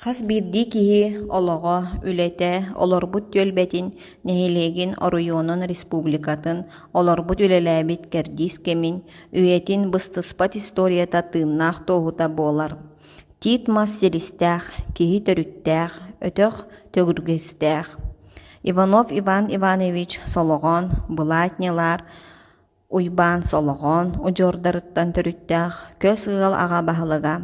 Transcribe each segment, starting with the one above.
Хас бирди киһи олоҕо, үлэтэ, олорбут түөлбэтин нэһилиэгин оруйуонун республикатын олорбут үлэлээбит кэрдис кэмин үөтин быстыспат историята тыыннаах туоһута буолар. Тиит мас силистээх, киһи төрүттээх, өтөх төгүргэстээх. Иванов Иван Иванович сологон, былаатнялар уйбаан сологон, удьуордарыттан төрүттээх, көс ыал аҕа баһылыга.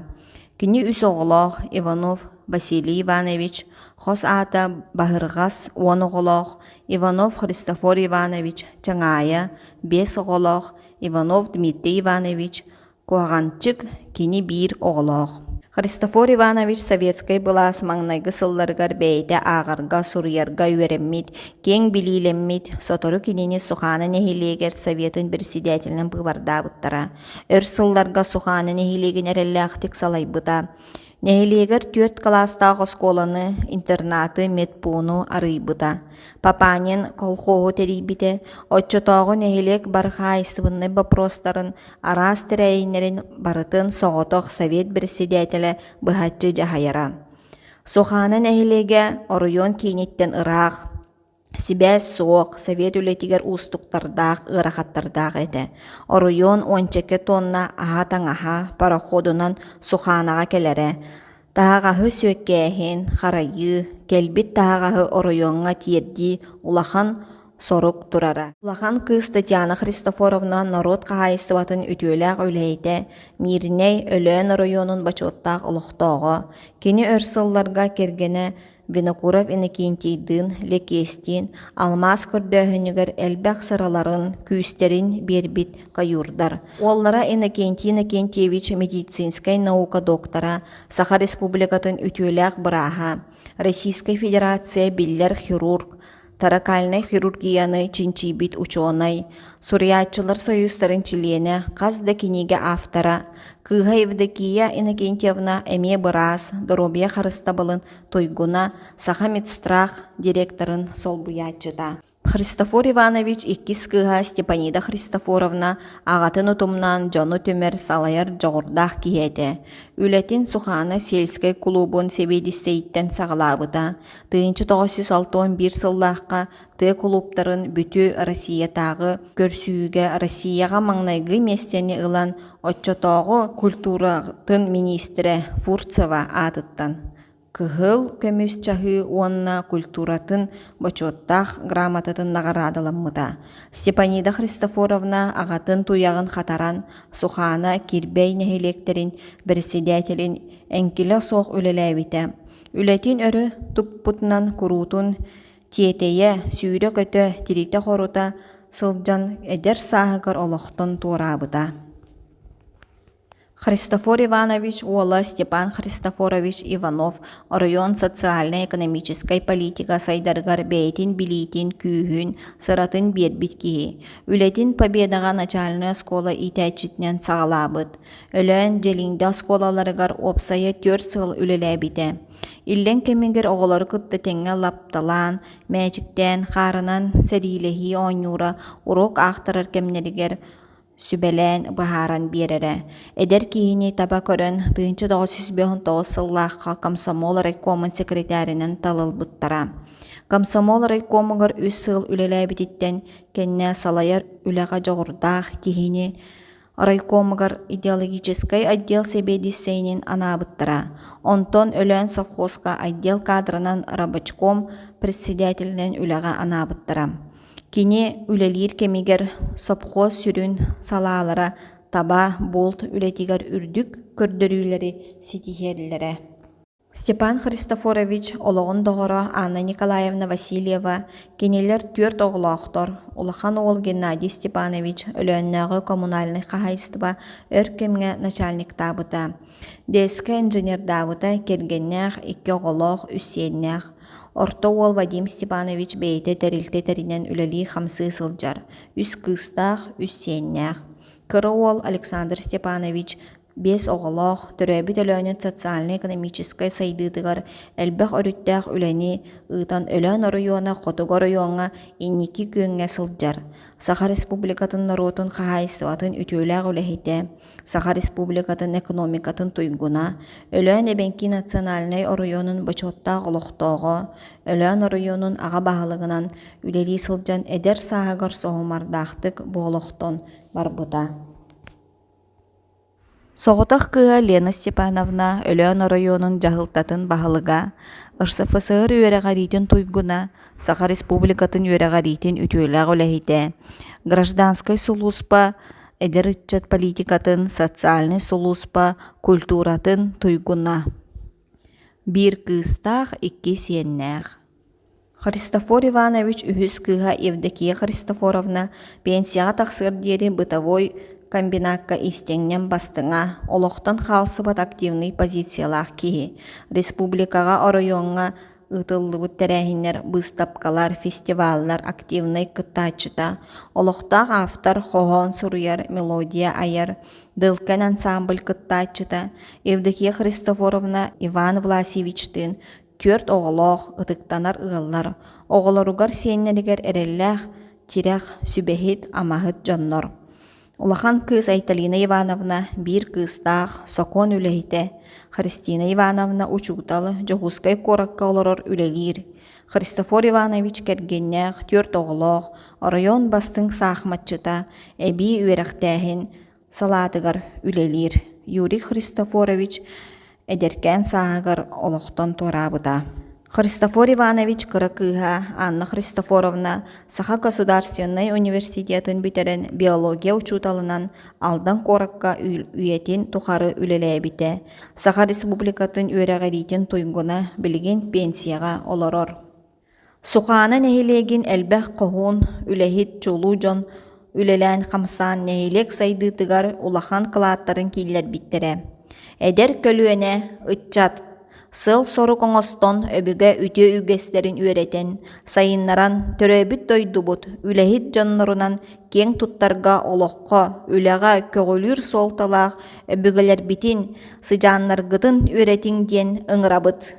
Кини үс оҕолоох Иванов Василий Иванович, хос аата баһырҕас уон оҕолоох Иванов Христофор Иванович, чаҥаайа биэс оҕолоох Иванов Дмитрий Иванович, куаҕанчык кини биир оҕолоох. Христофор Иванович советскай былаас маҥнайгы сылларыгар бэйэтэ ааҕарга суруйарга үөрэммит, киэҥ билиилэммит, сотору кинини Сухана нэһилиэгэр Советын председателинэн быыбардаабыттара, өр сылларга Сухана нэһилиэгин эрэллээхтик салайбыта. Нэһилиэгэр 4 класстаах оскуоланы, интернаты, медпууну арыйбыта. Папанин колхоогу терийбите, отчотоогу нэһилиэг барыхаайыстыбыннай вопростарын араас тэрэйиннэрин барытын соҕотох Совет председателе быһаччы дьаһайара. Сухана нэһилиэгэ оруйуон кииниттэн ыраах, сибээс суох Совет үлэтигэр уустуктардаах, ыарахаттардаах этэ. Оруйуон 12 тонна аһа таҥаһа пароходунан Суханага келэрэ. Таһаҕаһы сүөккээһин, харайыы, кэлбит таһаҕаһы оруйуонҥа тиэрдии улахан сорук турара. Улахан кыыс Татьяна Христофоровна народ хаһаайыстыбатын үтүөлээх үлэйитэ, Мирней өлөөн оруйуонун бачуоттаах олохтоого, кини өр сылларга кэргэнэ Винокуров Иннокентийдын лекестиин алмаз көрдөөһүнүгэр элбэх сыраларын, күүстерин биэрбит кайуурдар. Уоллара Иннокентий Иннокентьевич медицинскай наука доктора, Саха Республикатын үтүөлээх бырааһа, Российская Федерация биллер хирург, таракальный хирургияны чинчибит ученый, Сурьячылар союзтарын чилене, хас да киниге автора, Кыыһа Евдокия Иннокентьевна эмиэ быраас, доробия харыстабылын тойгуна Саха медстрах директорын солбуячыта. Христофор Иванович иккис кыыһа Степанида Христофоровна аҕатын утумнан дьону түмэр салайар жоҕурдаах киһиэтэ. Үлэтин Сухана сельскай клубун себедистейттен саҕалаабыта. Тыынчы 961 сыллаахха тыа клубтарын бүтү Россиятаагы көрсүүгэ Россияга маҥнайгы местени ылан отчотоогу культуратын министре Фурцева аатыттан. Кыһыл көмүс чаһыы уонна культуратын бочуоттаах грамотатын наҕараадыламмыта. Степанида Христофоровна аҕатын туйаҕын хатаран Сухана кирбэй нэһилектерин председателин эҥкилэ суох үлэлээбитэ. Үлэтин өрү туппутунан куруутун тиэтэйэ сүүрэ көтө тирите хорута сылдьан эдэр сааһыгар олохтон туораабыта. Христофор Иванович уола Степан Христофорович Иванов оруйуон социально-экономической политика сайдаргар бэйэтин билиитин күүһүн сыратын биэрбит киһи. Үлэтин Победаға начальная школа итээчитинэн саҕалаабыт. Өлөөн дьэлиҥдэ оскуолаларыгар опсайа 4 сыл үлэлээбитэ. Иллэн кэмигэр оҕолору кытта тэҥҥэ лапталаан, мэчиктэн, хаарынан сэриилэһии оонньуура урок аахтарар кэмнэригэр сүбэлээн баһааран биэрэрэ. Эдэр киһини таба көрөн 1959 сыллаахха комсомол райкомун секретаринен талылбыттара. Комсомол райкомугар 3 сыл үлэлээбититтэн кэннэ салайар үлэҕэ жоҕурдаах киһини райкомугар идеологической отдел себедистейнин анаабыттара. Онтон өлөөн совхозга отдел кадрынан рабочком председателинен үлэҕэ анаабыттара. Кини үлэлиир кемигер совхоз сүрүн салаалара таба болт үлэтигер үрдүк көрдөрүүлэри ситиһиэллэрэ. Степан Христофорович олоҕун доҕоро Анна Николаевна Васильева кинилэр 4 оҕолоохтор, улахан уол Геннадий Степанович өлөөннөөгө коммунальный хаһаайыстыба өр кемҥэ начальниктаабыта. ДСК инженердаабыта кэргэннээх 2 оҕолоох үссиэннээх. Орто уол Вадим Степанович бэйэтэ тэрилтэ тэринэн үлэлии 5 сылдьар, үс кыыстаах, үс сиэннээх. Кыры уол Александр Степанович Бес оголох, төрөбүт өлөөнүн социально-экономической сайдыытыгар элбэх өрүттээх үлэни ыытан өлөөн оруйуона хотугу оруйуоҥҥа инники күөҥҥэ сылдьар. Саха Республикатын норуотун хаһаайыстыбатын үтүөлээх үлэһитэ, Саха Республикатын экономикатын туйгуна, өлөөн эбэнки национальный оруйуонун бычуоттаах олохтоого, өлөөн оруйуонун аҕа баһылыгынан үлэлии сылдьан эдэр сааһыгар соһумардаахтык буолохтон барбыта. Соҕотах кыыһа Лена Степановна өлөөн оруйуонун дьаһылтатын баһылыга, РСФСР үөрэҕэриитин туйгуна, Саха Республикатын үөрэҕэриитин үтүөлээх үлэһитэ, гражданской сулууспа, эдэр ыччат политикатын, социальный сулууспа, культуратын туйгуна. Биир кыыстаах, икки сиэннээх. Христофор Иванович үһүс кыыһа Евдокия Христофоровна пенсияға тахсыыр диэри бытовой комбинатка истэҥнэн бастыҥа, олохтон хаалсыбат активный позициялаах киһи, республикаға оруйуоҥҥа ытыллыбыт тэрээһиннэр быыстапкалар, фестиваллар активный кыттааччыта, олохтаах автор хоһоон суруйар, мелодия аяр, дылкан ансамбль кыттааччыта, Евдокия Христофоровна Иван Власьевичтын түөрт оҕолоох ытыктанар ыаллар, оҕолоругар сиэннэригэр эрэллээх тирэх сүбэһит амаһыт дьоннор. Улахан кыыс Айталина Ивановна биир кыыстаах сокон үлэһитэ, Христина Ивановна учууталы дьоһускай куоракка олорор үлэлиир. Христофор Иванович кэргэннээх түөрт оҕолоох оруйуон бастыҥ саахмаччыта эбии үөрэхтээһин салаатыгар үлэлиир. Юрий Христофорович эдэркээн сааһыгар олохтон туораабыта. Христофор Иванович кыра кыыһа Анна Христофоровна Саха Государственный университетін бүтэрэн биология учууталынан алдан куоракка үйэтин тухары үлэлээбитэ, Саха Республикатын үөрэҕэриитин туйгуна билигин пенсияға олорор. Сухаана нэһилиэгин элбэх коһуун үлэһит чулуу дьон үлэлээн хамсаан нэһилиэг сайдыытыгар улахан кылааттарын кииллэрбиттерэ. Эдэр көлүөнэ ыччат сыл сорук оҥостон өбүгө үтүө үгэстерин үөрэтэн, сайыннаран төрөбүт дойдубут үлэһит дьоннорунан кең туттарга олоххо үлэҕэ көҕүлүүр суолталаах өбүгэлэрбитин сыдьааннаргытын үөретиҥ диэн ыҥырабыт.